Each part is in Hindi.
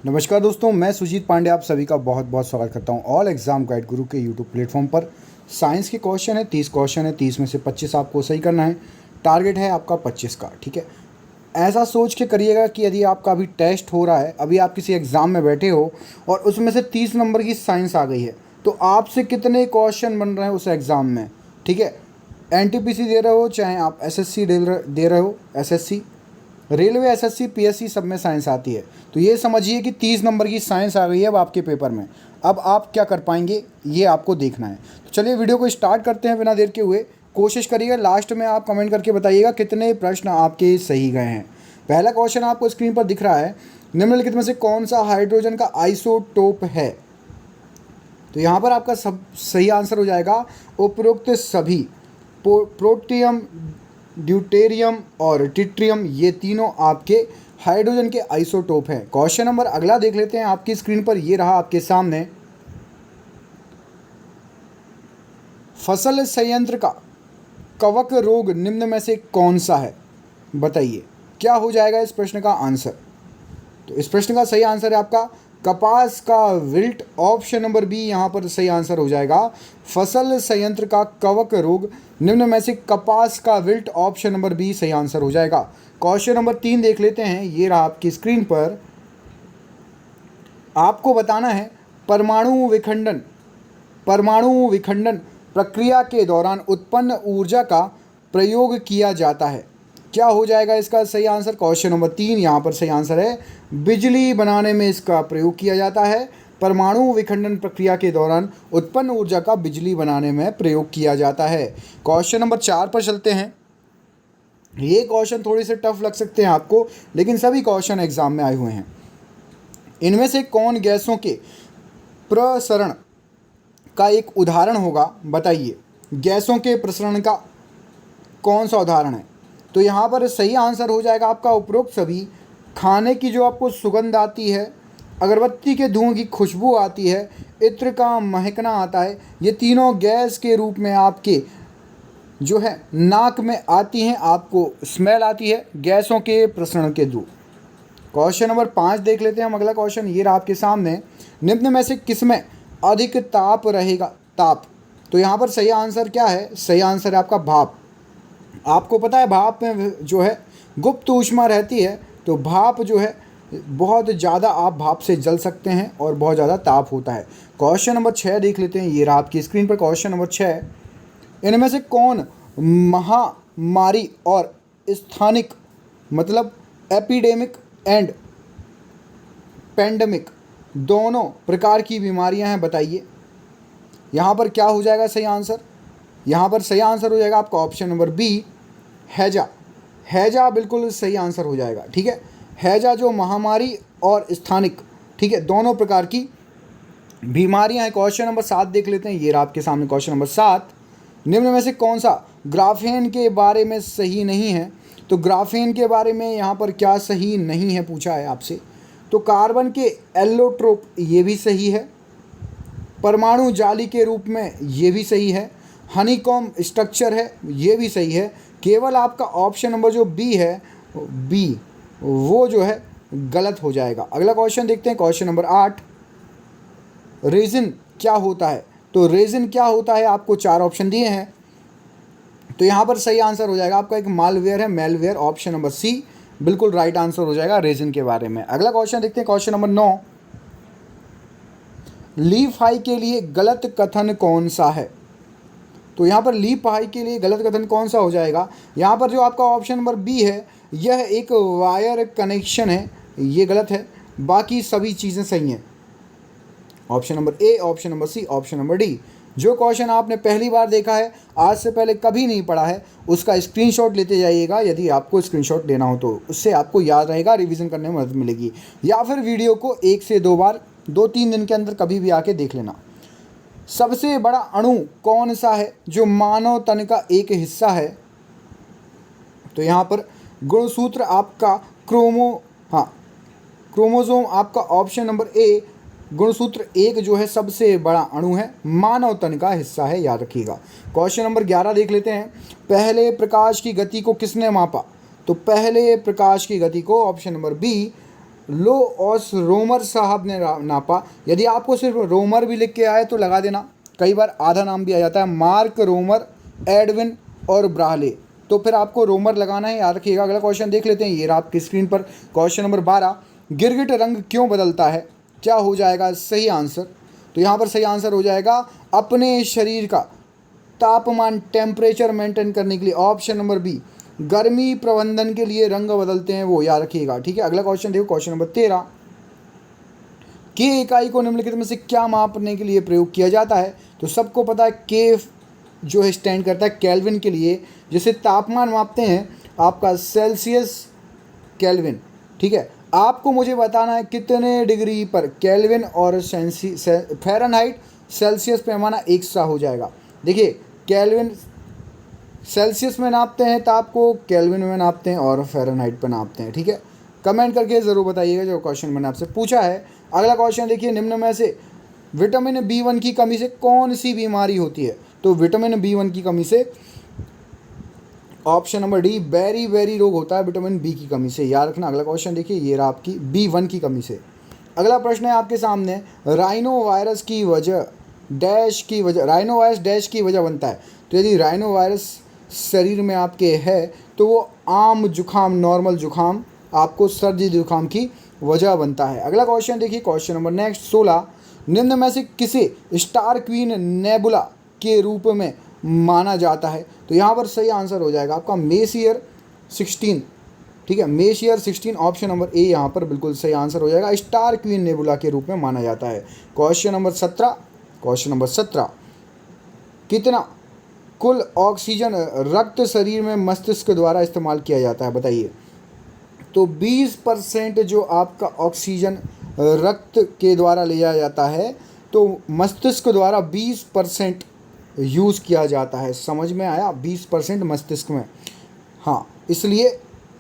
नमस्कार दोस्तों, मैं सुजीत पांडे आप सभी का बहुत बहुत स्वागत करता हूं ऑल एग्ज़ाम गाइड गुरु के यूट्यूब प्लेटफॉर्म पर। साइंस के क्वेश्चन है, 30 क्वेश्चन है, 30 में से 25 आपको सही करना है। टारगेट है आपका 25 का, ठीक है। ऐसा सोच के करिएगा कि यदि आपका अभी टेस्ट हो रहा है, अभी आप किसी एग्ज़ाम में बैठे हो और उसमें से 30 नंबर की साइंस आ गई है, तो आपसे कितने क्वेश्चन बन रहे हैं उस एग्ज़ाम में, ठीक है। एनटीपीसी दे रहे हो, चाहे आप एसएससी दे रहे हो, एसएससी, रेलवे, एसएससी, पीएससी, सब में साइंस आती है। तो ये समझिए कि 30 नंबर की साइंस आ गई है अब आपके पेपर में। अब आप क्या कर पाएंगे ये आपको देखना है। तो चलिए वीडियो को स्टार्ट करते हैं बिना देर के हुए। कोशिश करिएगा लास्ट में आप कमेंट करके बताइएगा कितने प्रश्न आपके सही गए हैं। पहला क्वेश्चन आपको स्क्रीन पर दिख रहा है, निम्नलिखित में से कौन सा हाइड्रोजन का आइसोटोप है। तो यहाँ पर आपका सब सही आंसर हो जाएगा उपरोक्त सभी। प्रोटियम, ड्यूटेरियम और ट्रिटियम, ये तीनों आपके हाइड्रोजन के आइसोटोप हैं। क्वेश्चन नंबर अगला देख लेते हैं आपकी स्क्रीन पर, ये रहा आपके सामने। फसल संयंत्र का कवक रोग निम्न में से कौन सा है, बताइए क्या हो जाएगा इस प्रश्न का आंसर। तो इस प्रश्न का सही आंसर है आपका कपास का विल्ट, ऑप्शन नंबर बी यहाँ पर सही आंसर हो जाएगा। फसल संयंत्र का कवक रोग निम्न में से कपास का विल्ट, ऑप्शन नंबर बी सही आंसर हो जाएगा। क्वेश्चन नंबर 3 देख लेते हैं, ये रहा आपकी स्क्रीन पर। आपको बताना है परमाणु विखंडन प्रक्रिया के दौरान उत्पन्न ऊर्जा का प्रयोग किया जाता है। क्या हो जाएगा इसका सही आंसर। क्वेश्चन नंबर 3 यहाँ पर सही आंसर है बिजली बनाने में इसका प्रयोग किया जाता है। परमाणु विखंडन प्रक्रिया के दौरान उत्पन्न ऊर्जा का बिजली बनाने में प्रयोग किया जाता है। क्वेश्चन नंबर 4 पर चलते हैं। ये क्वेश्चन थोड़े से टफ लग सकते हैं आपको, लेकिन सभी क्वेश्चन एग्जाम में आए हुए हैं। इनमें से कौन गैसों के प्रसरण का एक उदाहरण होगा, बताइए गैसों के प्रसरण का कौन सा उदाहरण है। तो यहाँ पर सही आंसर हो जाएगा आपका उपरोक्त सभी। खाने की जो आपको सुगंध आती है, अगरबत्ती के धुआं की खुशबू आती है, इत्र का महकना आता है, ये तीनों गैस के रूप में आपके जो है नाक में आती हैं, आपको स्मेल आती है गैसों के प्रसरण के थ्रू। क्वेश्चन नंबर 5 देख लेते हैं हम अगला क्वेश्चन, ये रहा आपके सामने। निम्न में से किसमें अधिक ताप रहेगा, ताप। तो यहाँ पर सही आंसर क्या है, सही आंसर है आपका भाप। आपको पता है भाप में जो है गुप्त ऊष्मा रहती है, तो भाप जो है बहुत ज़्यादा आप भाप से जल सकते हैं और बहुत ज़्यादा ताप होता है। क्वेश्चन नंबर 6 देख लेते हैं, ये रहा आपकी स्क्रीन पर क्वेश्चन नंबर 6। इनमें से कौन महामारी और स्थानिक, मतलब एपिडेमिक एंड पेंडेमिक, दोनों प्रकार की बीमारियां हैं, बताइए यहाँ पर क्या हो जाएगा सही आंसर। यहाँ पर सही आंसर हो जाएगा आपका ऑप्शन नंबर बी, हैजा। हैजा बिल्कुल सही आंसर हो जाएगा, ठीक है। हैजा जो महामारी और स्थानिक, ठीक है, दोनों प्रकार की बीमारियां हैं। क्वेश्चन नंबर 7 देख लेते हैं, ये रहा आपके सामने क्वेश्चन नंबर 7। निम्न में से कौन सा ग्राफेन के बारे में सही नहीं है। तो ग्राफेन के बारे में यहाँ पर क्या सही नहीं है पूछा है आपसे। तो कार्बन के एलोट्रोप, ये भी सही है। परमाणु जाली के रूप में, ये भी सही है। हनीकॉम स्ट्रक्चर है, ये भी सही है। केवल आपका ऑप्शन नंबर जो बी है, बी, वो जो है गलत हो जाएगा। अगला क्वेश्चन देखते हैं, क्वेश्चन नंबर 8। रेजिन क्या होता है। तो रेजिन क्या होता है, आपको 4 ऑप्शन दिए हैं। तो यहाँ पर सही आंसर हो जाएगा आपका एक मालवेयर है, मेलवेयर, ऑप्शन नंबर सी बिल्कुल राइट आंसर हो जाएगा रेजिन के बारे में। अगला क्वेश्चन देखते हैं, क्वेश्चन नंबर 9। लीफ हाई के लिए गलत कथन कौन सा है। तो यहाँ पर लीफ हाई के लिए गलत कथन कौन सा हो जाएगा। यहाँ पर जो आपका ऑप्शन नंबर बी है, यह एक वायर कनेक्शन है, ये गलत है। बाकी सभी चीज़ें सही हैं। Option number A, option number C, option number D. जो क्वेश्चन आपने पहली बार देखा है, आज से पहले कभी नहीं पढ़ा है, उसका स्क्रीनशॉट लेते जाइएगा। यदि आपको स्क्रीनशॉट लेना हो तो उससे आपको याद रहेगा, रिवीजन करने में मदद मिलेगी। या फिर वीडियो को 1 से 2 बार 2-3 दिन के अंदर कभी भी आके देख लेना। सबसे बड़ा अणु कौन सा है जो मानव तन का एक हिस्सा है। तो यहाँ पर गुणसूत्र आपका क्रोमोसोम आपका ऑप्शन नंबर ए, गुणसूत्र 1 जो है सबसे बड़ा अणु है, मानव तन का हिस्सा है, याद रखिएगा। क्वेश्चन नंबर 11 देख लेते हैं। पहले प्रकाश की गति को किसने मापा। तो पहले प्रकाश की गति को ऑप्शन नंबर बी लो ऑस रोमर साहब ने नापा। यदि आपको सिर्फ रोमर भी लिख के आए तो लगा देना, कई बार आधा नाम भी आ जाता है, मार्क रोमर, एडविन और ब्राहले, तो फिर आपको रोमर लगाना है, याद रखिएगा। अगला क्वेश्चन देख लेते हैं, ये रहा आपकी स्क्रीन पर क्वेश्चन नंबर 12, गिरगिट रंग क्यों बदलता है? क्या हो जाएगा सही आंसर? तो यहाँ पर सही आंसर हो जाएगा अपने शरीर का तापमान, टेम्परेचर मेंटेन करने के लिए। ऑप्शन नंबर बी, गर्मी प्रबंधन के लिए रंग बदलते हैं वो, याद रखिएगा, ठीक है। अगला क्वेश्चन देखो, क्वेश्चन नंबर 13, के इकाई को निम्नलिखित में से क्या मापने के लिए प्रयोग किया जाता है? तो सबको पता है के जो है स्टैंड करता है केल्विन के लिए। जैसे तापमान मापते हैं आपका सेल्सियस, केल्विन, ठीक है। आपको मुझे बताना है कितने डिग्री पर केल्विन और फ़ारेनहाइट, सेल्सियस पैमाना एक सा हो जाएगा। देखिए, केल्विन सेल्सियस में नापते हैं ताप को, केल्विन में नापते हैं और फ़ारेनहाइट पर नापते हैं, ठीक है। कमेंट करके ज़रूर बताइएगा जो क्वेश्चन मैंने आपसे पूछा है। अगला क्वेश्चन देखिए, निम्न में से विटामिन B1 की कमी से कौन सी बीमारी होती है? तो विटामिन B1 की कमी से ऑप्शन नंबर डी, बेरी रोग होता है विटामिन बी की कमी से, याद रखना। अगला क्वेश्चन देखिए, ये रहा आपकी B1 की कमी से। अगला प्रश्न है आपके सामने, राइनो वायरस की वजह डैश की वजह, राइनो वायरस डैश की वजह बनता है। तो यदि राइनो वायरस शरीर में आपके है तो वो आम जुखाम, नॉर्मल जुखाम, आपको सर्दी जुखाम की वजह बनता है। अगला क्वेश्चन देखिए, क्वेश्चन नंबर नेक्स्ट 16, निम्न में से किसे स्टार क्वीन नेबुला के रूप में माना जाता है? तो यहाँ पर सही आंसर हो जाएगा आपका मेसियर 16, ठीक है, मेसियर 16, ऑप्शन नंबर ए यहाँ पर बिल्कुल सही आंसर हो जाएगा, स्टार क्वीन नेबुला के रूप में माना जाता है। क्वेश्चन नंबर 17, कितना कुल ऑक्सीजन रक्त शरीर में मस्तिष्क द्वारा इस्तेमाल किया जाता है, बताइए? तो 20% जो आपका ऑक्सीजन रक्त के द्वारा लिया जाता है, तो मस्तिष्क द्वारा 20% यूज़ किया जाता है। समझ में आया? 20% मस्तिष्क में, हाँ। इसलिए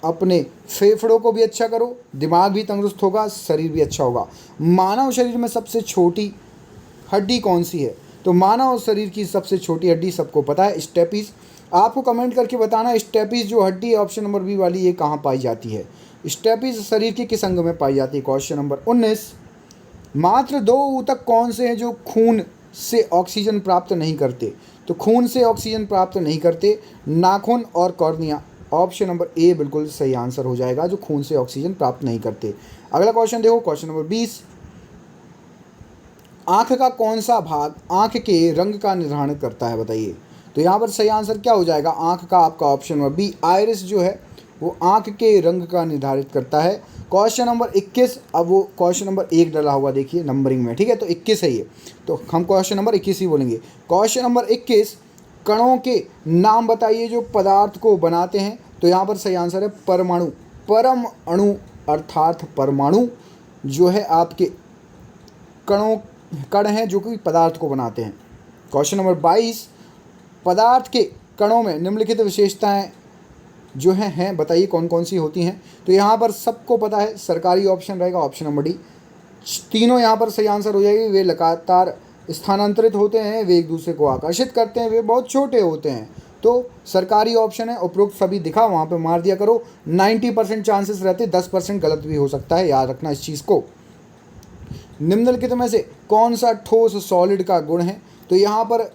अपने फेफड़ों को भी अच्छा करो, दिमाग भी तंदुरुस्त होगा, शरीर भी अच्छा होगा। मानव शरीर में सबसे छोटी हड्डी कौन सी है? तो मानव शरीर की सबसे छोटी हड्डी सबको पता है, स्टेपिस। आपको कमेंट करके बताना, स्टेपिस जो हड्डी है ऑप्शन नंबर बी वाली, ये कहाँ पाई जाती है? स्टेपिस शरीर के किस अंग में पाई जाती है? क्वेश्चन नंबर 19, मात्र 2 ऊतक कौन से हैं जो खून से ऑक्सीजन प्राप्त नहीं करते? तो खून से ऑक्सीजन प्राप्त नहीं करते, नाखून और कॉर्निया, ऑप्शन नंबर ए बिल्कुल सही आंसर हो जाएगा, जो खून से ऑक्सीजन प्राप्त नहीं करते। अगला क्वेश्चन देखो, क्वेश्चन नंबर 20, आँख का कौन सा भाग आँख के रंग का निर्धारण करता है, बताइए? तो यहाँ पर सही आंसर क्या हो जाएगा आँख का? आपका ऑप्शन नंबर बी, आइरिस जो है वो आँख के रंग का निर्धारित करता है। क्वेश्चन नंबर 21, अब वो क्वेश्चन नंबर 1 डला हुआ देखिए नंबरिंग में, ठीक है, तो 21 है ये, तो हम क्वेश्चन नंबर 21 ही बोलेंगे। क्वेश्चन नंबर 21, कणों के नाम बताइए जो पदार्थ को बनाते हैं। तो यहाँ पर सही आंसर है परमाणु। परम अणु अर्थात परमाणु जो है आपके कण हैं जो कि पदार्थ को बनाते हैं। क्वेश्चन नंबर 22, पदार्थ के कणों में निम्नलिखित विशेषताएं जो हैं बताइए कौन कौन सी होती हैं? तो यहाँ पर सबको पता है, सरकारी ऑप्शन रहेगा, ऑप्शन नंबर डी। तीनों यहाँ पर सही आंसर हो जाएगी। वे लगातार स्थानांतरित होते हैं, वे एक दूसरे को आकर्षित करते हैं, वे बहुत छोटे होते हैं। तो सरकारी ऑप्शन है, उपरोक्त सभी दिखा वहाँ पे मार दिया करो। 90% चांसेस रहते, 10% गलत भी हो सकता है, याद रखना इस चीज़ को। निम्नलिखित में से कौन सा ठोस सॉलिड का गुण है? तो यहाँ पर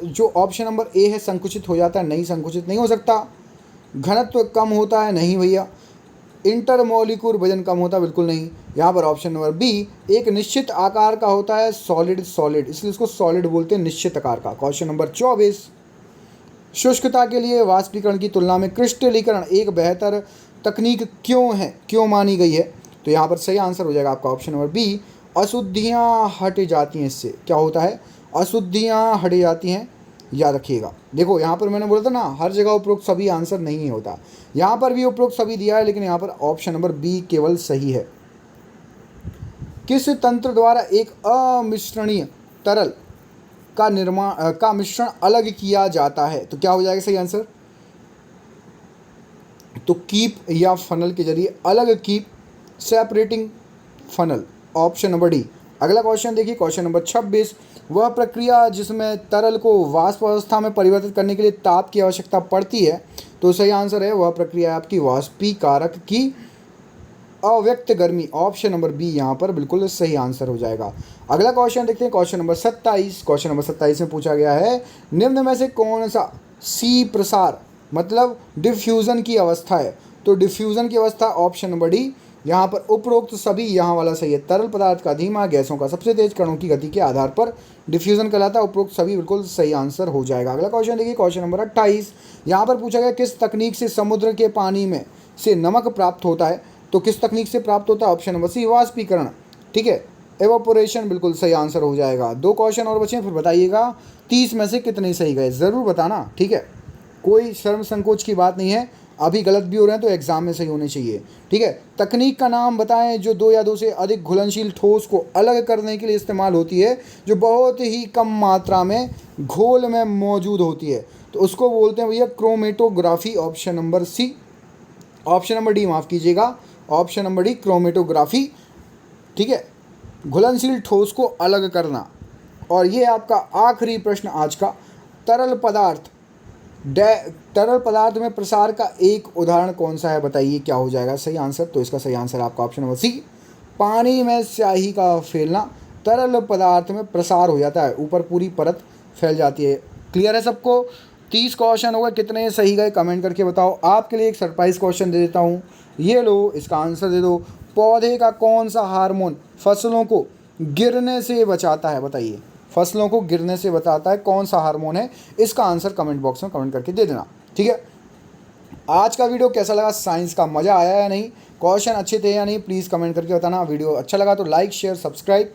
जो ऑप्शन नंबर ए है संकुचित हो जाता है, नहीं संकुचित नहीं हो सकता। घनत्व कम होता है, नहीं भैया। इंटरमोलिक्यूल वजन कम होता है, बिल्कुल नहीं। यहाँ पर ऑप्शन नंबर बी, एक निश्चित आकार का होता है, सॉलिड, इसलिए इसको सॉलिड बोलते हैं, निश्चित आकार का। क्वेश्चन नंबर 24, शुष्कता के लिए वाष्पीकरण की तुलना में क्रिस्टलीकरण एक बेहतर तकनीक क्यों है, क्यों मानी गई है? तो यहाँ पर सही आंसर हो जाएगा आपका ऑप्शन नंबर बी, अशुद्धियाँ हट जाती हैं। इससे क्या होता है? अशुद्धियाँ हट जाती हैं, याद रखिएगा। देखो यहाँ पर मैंने बोला था ना, हर जगह उपरोक्त सभी आंसर नहीं होता, यहाँ पर भी उपरोक्त सभी दिया है, लेकिन यहाँ पर ऑप्शन नंबर बी केवल सही है। किस तंत्र द्वारा एक अमिश्रणीय तरल का मिश्रण अलग किया जाता है? तो क्या हो जाएगा सही आंसर? तो कीप या फनल के जरिए अलग, keep, separating funnel, option number D. अगला क्वेश्चन देखिए, क्वेश्चन नंबर 26, वह प्रक्रिया जिसमें तरल को वाष्प अवस्था में परिवर्तित करने के लिए ताप की आवश्यकता पड़ती है। तो सही आंसर है वह प्रक्रिया आपकी वाष्पीकारक की अव्यक्त गर्मी, ऑप्शन नंबर बी यहाँ पर बिल्कुल सही आंसर हो जाएगा। अगला क्वेश्चन देखते हैं, क्वेश्चन नंबर 27। क्वेश्चन नंबर 27 में पूछा गया है, निम्न में से कौन सा सी प्रसार मतलब डिफ्यूज़न की अवस्था है? तो डिफ्यूज़न की अवस्था ऑप्शन नंबर डी, यहाँ पर उपरोक्त सभी यहाँ वाला सही है। तरल पदार्थ का धीमा, गैसों का सबसे तेज, कणों की गति के आधार पर डिफ्यूज़न कहलाता है। उपरोक्त सभी बिल्कुल सही आंसर हो जाएगा। अगला क्वेश्चन देखिए, क्वेश्चन नंबर 28। यहाँ पर पूछा गया किस तकनीक से समुद्र के पानी में से नमक प्राप्त होता है? तो किस तकनीक से प्राप्त होता है? ऑप्शन नंबर सी, वाष्पीकरण। ठीक है, एवोपोरेशन बिल्कुल सही आंसर हो जाएगा। 2 क्वेश्चन और बचे, फिर बताइएगा 30 में से कितने सही गए, ज़रूर बताना। ठीक है, कोई शर्म संकोच की बात नहीं है, अभी गलत भी हो रहे हैं तो एग्जाम में सही होने चाहिए। ठीक है, तकनीक का नाम बताएं जो 2 या 2 से अधिक घुलनशील ठोस को अलग करने के लिए इस्तेमाल होती है, जो बहुत ही कम मात्रा में घोल में मौजूद होती है। तो उसको बोलते हैं भैया chromatography, option number C, option number D माफ़ कीजिएगा, ऑप्शन नंबर डी क्रोमेटोग्राफी। ठीक है, घुलनशील ठोस को अलग करना। और ये आपका आखिरी प्रश्न आज का, तरल पदार्थ में प्रसार का एक उदाहरण कौन सा है? बताइए क्या हो जाएगा सही आंसर? तो इसका सही आंसर आपका ऑप्शन नंबर सी, पानी में स्याही का फैलना। तरल पदार्थ में प्रसार हो जाता है, ऊपर पूरी परत फैल जाती है। क्लियर है सबको? 30 क्वेश्चन हो गए, कितने सही गए कमेंट करके बताओ। आपके लिए एक सरप्राइज क्वेश्चन दे देता हूँ, ये लो, इसका आंसर दे दो। पौधे का कौन सा हार्मोन फसलों को गिरने से बचाता है? बताइए, फसलों को गिरने से बचाता है कौन सा हार्मोन है? इसका आंसर कमेंट बॉक्स में कमेंट करके दे देना। ठीक है, आज का वीडियो कैसा लगा? साइंस का मज़ा आया या नहीं? क्वेश्चन अच्छे थे या नहीं? प्लीज़ कमेंट करके बताना। वीडियो अच्छा लगा तो लाइक शेयर सब्सक्राइब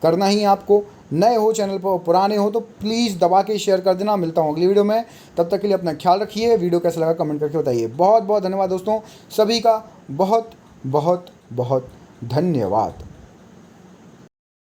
करना ही आपको। नए हो चैनल पर, पुराने हो तो प्लीज़ दबा के शेयर कर देना। मिलता हूँ अगली वीडियो में, तब तक के लिए अपना ख्याल रखिए। वीडियो कैसा लगा कमेंट करके बताइए। बहुत बहुत धन्यवाद दोस्तों, सभी का बहुत बहुत बहुत धन्यवाद।